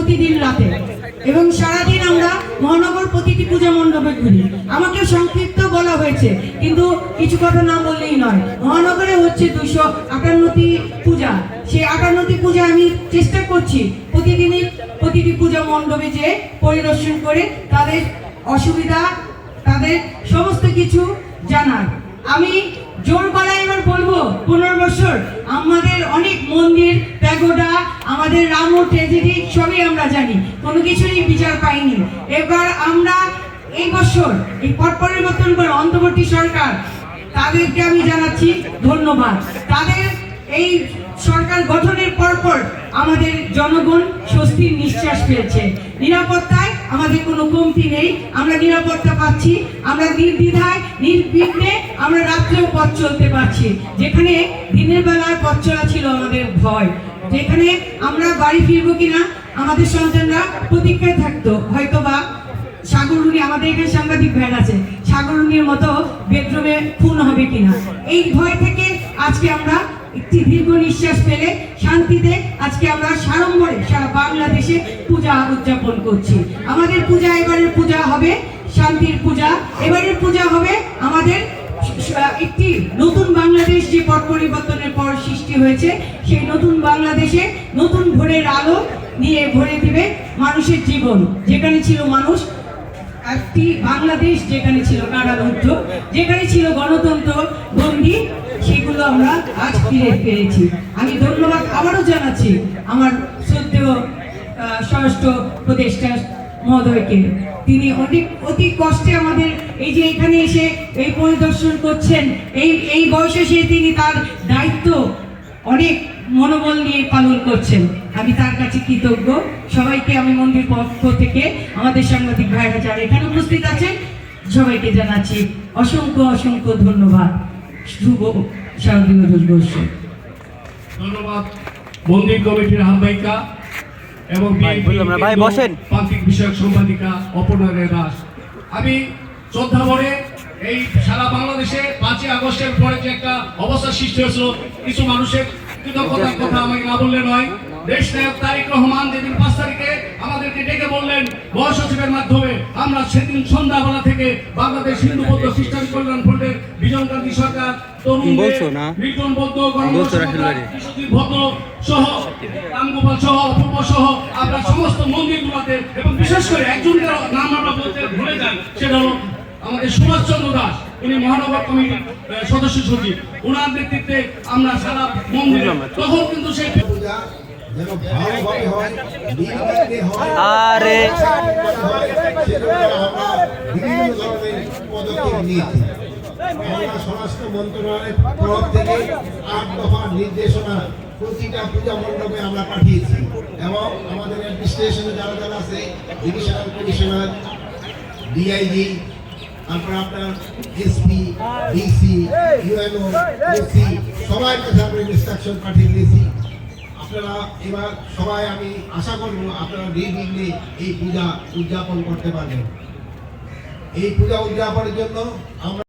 প্রতিদিন রাতে, এবং সারাদিন আমরা মহানগর প্রতিটি পূজা মণ্ডপে ঘুরি। আমাকে সংক্ষিপ্ত বলা হয়েছে, কিন্তু কিছু কথা না বললেই নয়। মহানগরে হচ্ছে 258টি পূজা। সেই 58টি পূজা আমি চেষ্টা করছি প্রতিদিনই প্রতিটি পূজা মণ্ডপে যে পরিদর্শন করে তাদের অসুবিধা, তাদের সমস্ত কিছু জানার। আমি জোর গলায় এবার বলবো, 15 বছর আমাদের অনেক মন্দির, প্যাগোডা, আমাদের রামও ট্র্যাজেডি সবই আমরা জানি, কোনো কিছুরই বিচার পাইনি। এবার আমরা এই বছর এই পট পরিবর্তন করে অন্তর্বর্তী সরকার, তাদেরকে আমি জানাচ্ছি ধন্যবাদ। তাদের এই সরকার গঠনের পরপর আমাদের জনগণ স্বস্তির নিঃশ্বাস পেয়েছে। নিরাপত্তায় আমাদের কোনো কমতি নেই, আমরা নিরাপত্তা পাচ্ছি। আমরা নির্দ্বিধায় নির্বিঘ্নে আমরা রাত্রেও পথ চলতে পারছি, যেখানে দিনের বেলায় পথ চলা ছিল আমাদের ভয়। যেখানে আমরা বাড়ি ফিরবো কিনা আমাদের সন্তানরা প্রতীক্ষায় থাকতো, হয়তোবা সাগরুনি, আমাদের এখানে সাংবাদিক ভাই আছে, সাগরুনির মতো বেডরুমে খুন হবে কিনা, এই ভয় থেকে আজকে আমরা একটি দীর্ঘ নিঃশ্বাস ফেলে শান্তিতে আজকে আমরা সাড়ম্বরে সারা বাংলাদেশে পূজা উদযাপন করছি। আমাদের পূজা, এবারের পূজা হবে শান্তির পূজা। এবারের পূজা হবে আমাদের একটি নতুন বাংলাদেশ, যে পট পরিবর্তনের পর সৃষ্টি হয়েছে, সেই নতুন বাংলাদেশে নতুন ভোরের আলো নিয়ে ভরে দিবে মানুষের জীবন। যেখানে ছিল মানুষ, একটি বাংলাদেশ যেখানে ছিল কারারুদ্ধ, যেখানে ছিল গণতন্ত্র বন্দী, সেগুলো আমরা আজ ফিরে পেয়েছি। আমি ধন্যবাদ আবারও জানাচ্ছি আমার শ্রদ্ধেয় স্বরাষ্ট্র উপদেষ্টা মহোদয়কে। তিনি অতি কষ্টে আমাদের এই যে এখানে এসে এই পরিদর্শন করছেন, এই বয়সে সে তিনি তার দায়িত্ব অনেক মনোবল নিয়ে পালন করছেন। আমি তার কাছে কৃতজ্ঞ। সবাইকে আমি মন্দির পক্ষ থেকে, আমাদের সাংবাদিক ভাইরা যারা এখানে উপস্থিত আছেন, সবাইকে জানাচ্ছি অসংখ্য অসংখ্য ধন্যবাদ। শুভ শারদীয় দিবস। ধন্যবাদ মন্দির কমিটির আহ্বায়িকা এবং প্রান্তিক বিষয়ক সম্পাদিকা অপর্ণা দাস। আমি শ্রদ্ধা ভরে এই সারা বাংলাদেশে 5ই আগস্টের পরে যে একটা অবস্থা সৃষ্টি হয়েছিল, কিছু মানুষের কৃতজ্ঞতার কথা আমাকে না বললে নয়। দেশ নায়ক তারেক রহমান যেদিন 5 তারিখে আমাদেরকে ডেকে বললেন মহাসচিবের মাধ্যমে, আমরা সেদিন সন্ধ্যাবেলা থেকে বাংলাদেশ হিন্দু বৌদ্ধ খ্রিস্টান কল্যাণ ফ্রন্টের বিজনকান্তি সরকার, মিল্টন বৌদ্ধ, ভদ্র সহ, রামগোপাল সহ, অপূর্ব সহ আমরা সমস্ত মন্দিরগুলোতে, এবং বিশেষ করে একজনের নাম আমরা বলতে ভুলে যাই, সেটা হলো আমাদের সুভাষচন্দ্র দাস, উনি মহানগর কমিটির সদস্য সচিব। ওনার নেতৃত্বে আমরা সারা মন্দিরে, তখন কিন্তু সেই স্বরাষ্ট্র মন্ত্রণালয়ের তরফ থেকে 8 দফা নির্দেশনা প্রতিটা পূজা মণ্ডপে আমরা পাঠিয়েছি, এবং আমাদের অ্যাডমিনিস্ট্রেশনে যারা যারা আছে, ডিভিশনাল কমিশনার, ডিআইজি, তারপর আপনার এসপি, ডিসি, ইউএনও, ওসি, সবাই কাছে আমরা ইনস্ট্রাকশন পাঠিয়ে দিয়েছি। আপনারা এবার সবাই, আমি আশা করব আপনারা নির্বিঘ্নে এই পূজা উদযাপন করতে পারবেন। এই পূজা উদযাপনের জন্য আমরা